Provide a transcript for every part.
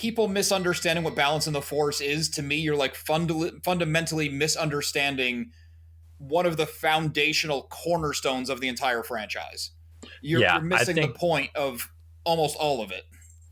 people misunderstanding what balance in the Force is, to me, you're like fundamentally misunderstanding one of the foundational cornerstones of the entire franchise. You're missing the point of almost all of it.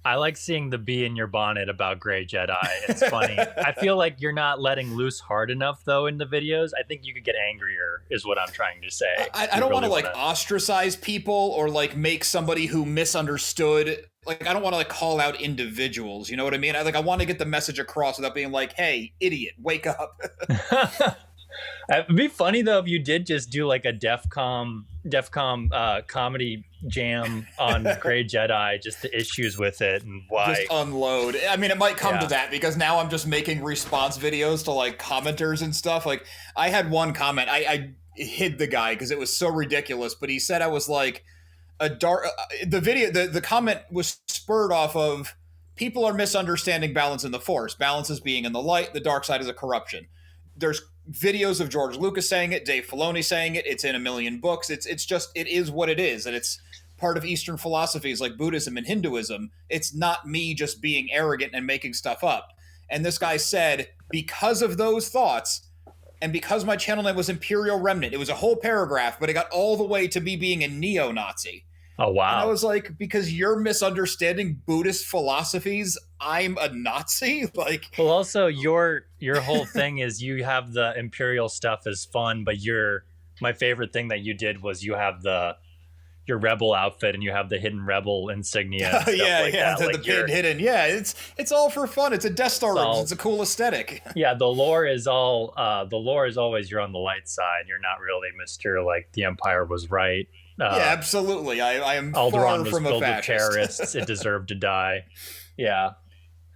I like seeing the bee in your bonnet about Grey Jedi. It's funny. I feel like you're not letting loose hard enough, though, in the videos. I think you could get angrier, is what I'm trying to say. I don't want to like ostracize people or like make somebody who misunderstood. Like, I don't want to like call out individuals. You know what I mean? I want to get the message across without being like, "Hey, idiot, wake up." It'd be funny though if you did just do like a DEFCON comedy jam on Grey Jedi, just the issues with it and why. Just unload. I mean, it might come to that because now I'm just making response videos to like commenters and stuff. Like, I had one comment, I hid the guy because it was so ridiculous, but he said I was like a dark. The comment was spurred off of people are misunderstanding balance in the Force. Balance is being in the light. The dark side is a corruption. There's videos of George Lucas saying it, Dave Filoni saying it. It's in a million books. It's just, it is what it is, and it's part of Eastern philosophies like Buddhism and Hinduism. It's not me just being arrogant and making stuff up. And this guy said, because of those thoughts, and because my channel name was Imperial Remnant, it was a whole paragraph, but it got all the way to me being a neo-Nazi. Oh, wow. And I was like, because you're misunderstanding Buddhist philosophies, I'm a Nazi? Like, well, also your whole thing is you have the Imperial stuff is fun, but my favorite thing that you did was you have your rebel outfit and you have the hidden rebel insignia and stuff the pin hidden. Yeah, it's all for fun. It's a Death Star rose. It's a cool aesthetic. Yeah, the lore is always you're on the light side. You're not really Mr. like the Empire was right. Yeah, absolutely. I am Alderaan far was from a filled with fascist. terrorists. It deserved to die. Yeah.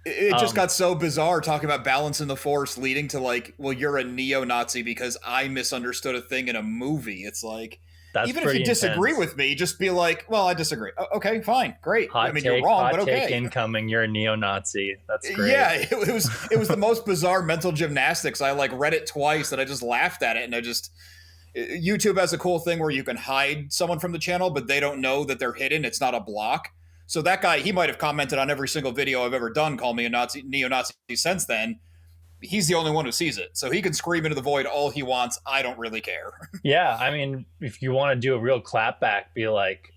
It just got so bizarre talking about balance in the Force leading to like, well, you're a neo-Nazi because I misunderstood a thing in a movie. It's like, even if you disagree with me, just be like, well, I disagree. Okay, fine, great. You're wrong, but okay. Hot take incoming. You're a neo-Nazi. That's great. Yeah, it was the most bizarre mental gymnastics. I like read it twice and I just laughed at it, and YouTube has a cool thing where you can hide someone from the channel, but they don't know that they're hidden. It's not a block. So that guy, he might have commented on every single video I've ever done, call me a Nazi, neo-Nazi since then. He's the only one who sees it. So he can scream into the void all he wants. I don't really care. Yeah, I mean, if you want to do a real clapback, be like,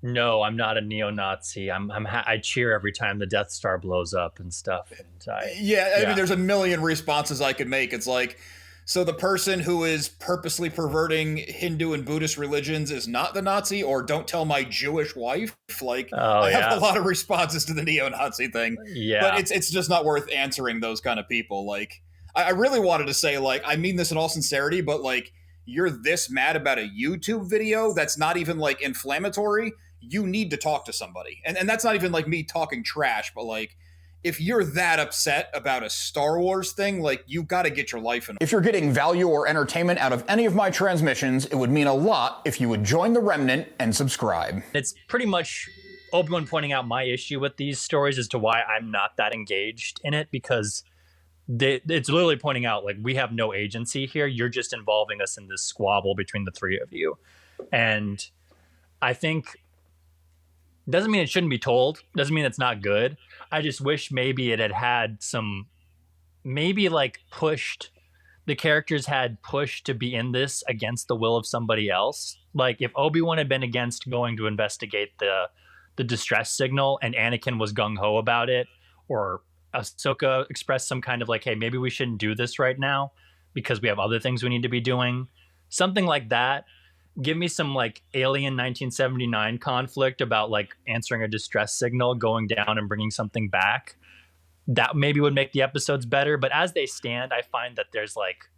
no, I'm not a neo-Nazi. I cheer every time the Death Star blows up and stuff. And I mean, there's a million responses I could make. It's like, so the person who is purposely perverting Hindu and Buddhist religions is not the Nazi, or don't tell my Jewish wife. Like, I have a lot of responses to the neo-Nazi thing. Yeah. But it's just not worth answering those kind of people. Like, I really wanted to say, like, I mean this in all sincerity, but like, you're this mad about a YouTube video that's not even like inflammatory, you need to talk to somebody. And that's not even like me talking trash, but like, if you're that upset about a Star Wars thing, like, you got to get your life in. If you're getting value or entertainment out of any of my transmissions, it would mean a lot if you would join the Remnant and subscribe. It's pretty much Obi-Wan pointing out my issue with these stories as to why I'm not that engaged in it, because it's literally pointing out, like, we have no agency here. You're just involving us in this squabble between the three of you. And I think doesn't mean it shouldn't be told. Doesn't mean it's not good. I just wish maybe it had some, maybe like the characters had pushed to be in this against the will of somebody else. Like, if Obi-Wan had been against going to investigate the distress signal and Anakin was gung-ho about it, or Ahsoka expressed some kind of like, hey, maybe we shouldn't do this right now because we have other things we need to be doing. Something like that. Give me some like Alien 1979 conflict about like answering a distress signal, going down and bringing something back. That maybe would make the episodes better. But as they stand, I find that there's like,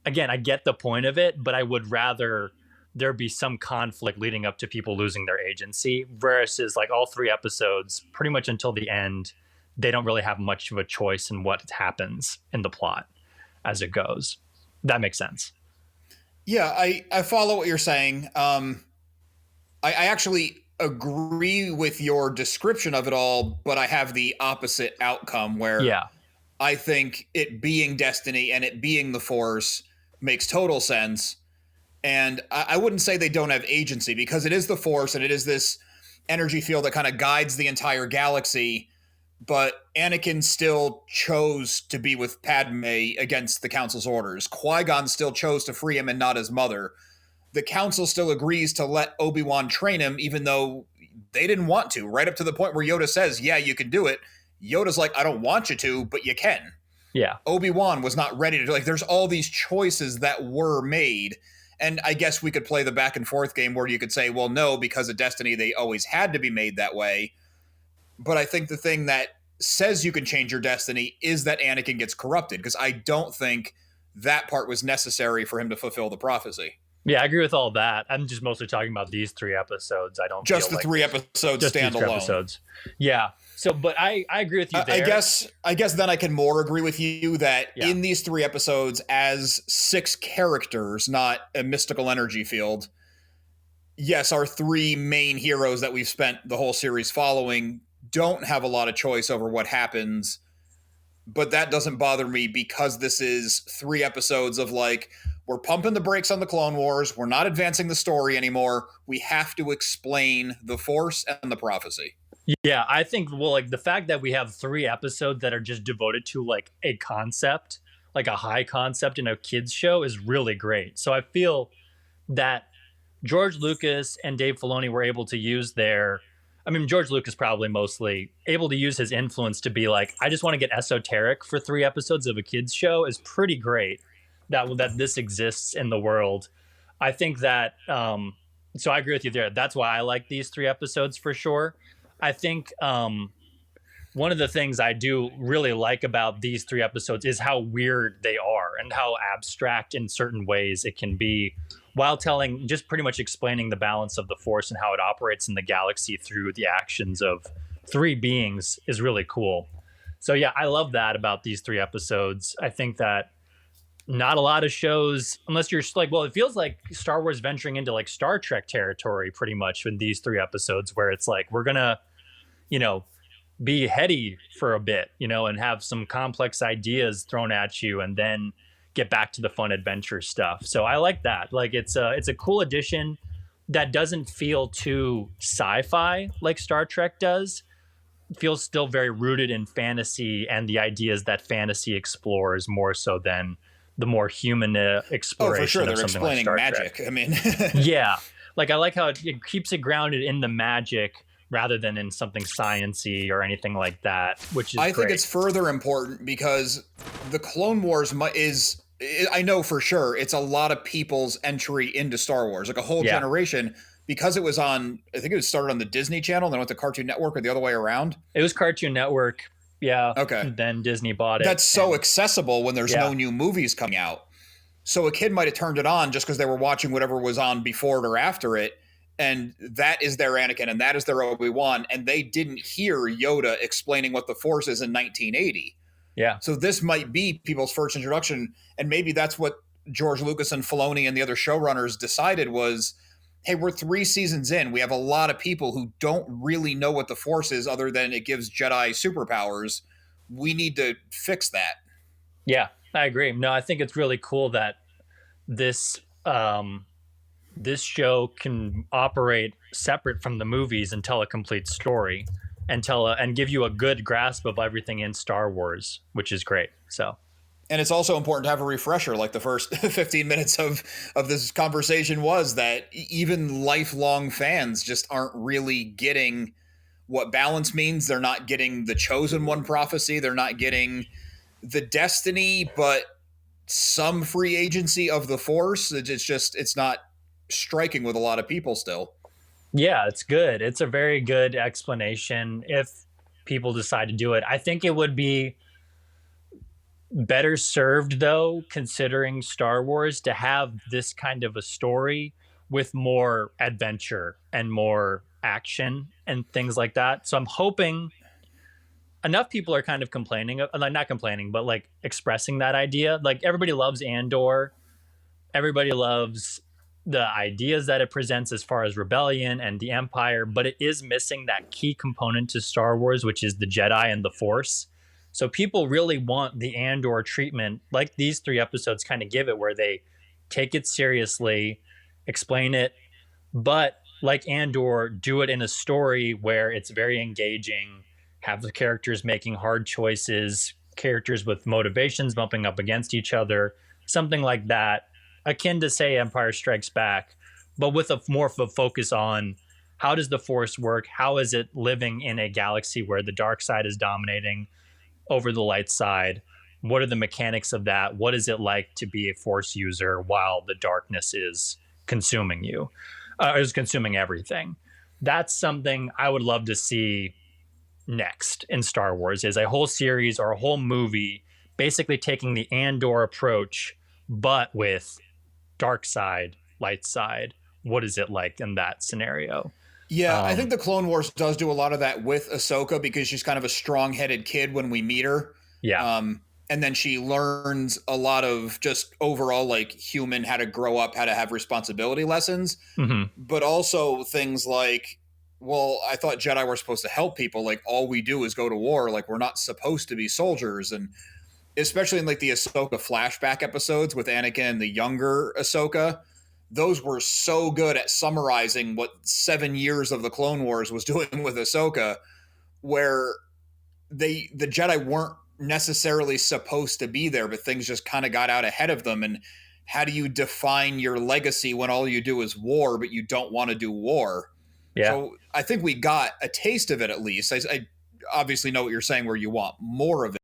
again, I get the point of it, but I would rather there be some conflict leading up to people losing their agency versus like all three episodes, pretty much until the end, they don't really have much of a choice in what happens in the plot as it goes. That makes sense. Yeah, I follow what you're saying. I actually agree with your description of it all, but I have the opposite outcome where I think it being destiny and it being the Force makes total sense. And I wouldn't say they don't have agency, because it is the Force and it is this energy field that kind of guides the entire galaxy, but Anakin still chose to be with Padme against the Council's orders. Qui-Gon still chose to free him and not his mother. The Council still agrees to let Obi-Wan train him, even though they didn't want to, right up to the point where Yoda says, yeah, you can do it. Yoda's like, I don't want you to, but you can. Yeah. Obi-Wan was not ready to do, like, there's all these choices that were made. And I guess we could play the back and forth game where you could say, well, no, because of destiny, they always had to be made that way. But I think the thing that says you can change your destiny is that Anakin gets corrupted, because I don't think that part was necessary for him to fulfill the prophecy. Yeah, I agree with all that. I'm just mostly talking about these 3 episodes. I don't just feel the 3 episodes standalone. Episodes. Yeah. So, but I agree with you there. I guess then I can more agree with you that in these 3 episodes, as 6 characters, not a mystical energy field, yes, our 3 main heroes that we've spent the whole series following don't have a lot of choice over what happens. But that doesn't bother me, because this is 3 episodes of, like, we're pumping the brakes on the Clone Wars. We're not advancing the story anymore. We have to explain the Force and the prophecy. Yeah, I think, well, like, the fact that we have 3 episodes that are just devoted to, like, a concept, like a high concept in a kid's show, is really great. So I feel that George Lucas and Dave Filoni were able to use George Lucas probably mostly able to use his influence to be like, I just want to get esoteric for 3 episodes of a kid's show, is pretty great. That this exists in the world. I think that, so I agree with you there. That's why I like these 3 episodes for sure. I think one of the things I do really like about these 3 episodes is how weird they are and how abstract in certain ways it can be, while just pretty much explaining the balance of the Force and how it operates in the galaxy through the actions of 3 beings is really cool. So yeah, I love that about these 3 episodes. I think that not a lot of shows, unless you're like, well, it feels like Star Wars venturing into like Star Trek territory pretty much in these 3 episodes, where it's like, we're gonna, be heady for a bit, and have some complex ideas thrown at you, and then get back to the fun adventure stuff. So I like that. Like, it's a cool addition that doesn't feel too sci-fi like Star Trek does. It feels still very rooted in fantasy and the ideas that fantasy explores, more so than the more human exploration. Oh, for sure. They're of explaining like magic. Trek. I mean, yeah. Like, I like how it keeps it grounded in the magic rather than in something science-y or anything like that, which is I think great. it's further important because the Clone Wars is, I know for sure, it's a lot of people's entry into Star Wars, like a whole generation, because it was on, I think it was started on the Disney Channel, and then went to Cartoon Network, or the other way around. It was Cartoon Network. Yeah. Okay. Then Disney bought it. That's so accessible when there's no new movies coming out. So a kid might have turned it on just because they were watching whatever was on before it or after it. And that is their Anakin and that is their Obi-Wan. And they didn't hear Yoda explaining what the Force is in 1980. Yeah. So this might be people's first introduction. And maybe that's what George Lucas and Filoni and the other showrunners decided was, hey, we're 3 seasons in. We have a lot of people who don't really know what the Force is other than it gives Jedi superpowers. We need to fix that. Yeah, I agree. No, I think it's really cool that this this show can operate separate from the movies and tell a complete story and give you a good grasp of everything in Star Wars, which is great. So. And it's also important to have a refresher, like the first 15 minutes of this conversation was, that even lifelong fans just aren't really getting what balance means. They're not getting the chosen one prophecy. They're not getting the destiny, but some free agency of the Force. It's not striking with a lot of people still. Yeah, it's good. It's a very good explanation if people decide to do it. I think it would be better served, though, considering Star Wars, to have this kind of a story with more adventure and more action and things like that. So I'm hoping enough people are kind of complaining, like not complaining, but like expressing that idea. Like, everybody loves Andor. Everybody loves the ideas that it presents as far as rebellion and the Empire, but it is missing that key component to Star Wars, which is the Jedi and the Force. So people really want the Andor treatment, like these 3 episodes kind of give it, where they take it seriously, explain it, but like Andor, do it in a story where it's very engaging, have the characters making hard choices, characters with motivations bumping up against each other, something like that, akin to, say, Empire Strikes Back, but with a more of a focus on how does the Force work? How is it living in a galaxy where the dark side is dominating over the light side? What are the mechanics of that? What is it like to be a Force user while the darkness is consuming you? Is consuming everything. That's something I would love to see next in Star Wars, is a whole series or a whole movie basically taking the Andor approach, but with dark side, light side. What is it like in that scenario? Yeah, I think the Clone Wars does do a lot of that with Ahsoka because she's kind of a strong-headed kid when we meet her. Yeah. And then she learns a lot of just overall like human, how to grow up, how to have responsibility lessons, but also things like, well, I thought Jedi were supposed to help people. Like all we do is go to war. Like we're not supposed to be soldiers. And especially in like the Ahsoka flashback episodes with Anakin and the younger Ahsoka, those were so good at summarizing what 7 years of the Clone Wars was doing with Ahsoka, where the Jedi weren't necessarily supposed to be there, but things just kind of got out ahead of them. And how do you define your legacy when all you do is war, but you don't want to do war? Yeah. So I think we got a taste of it at least. I obviously know what you're saying, where you want more of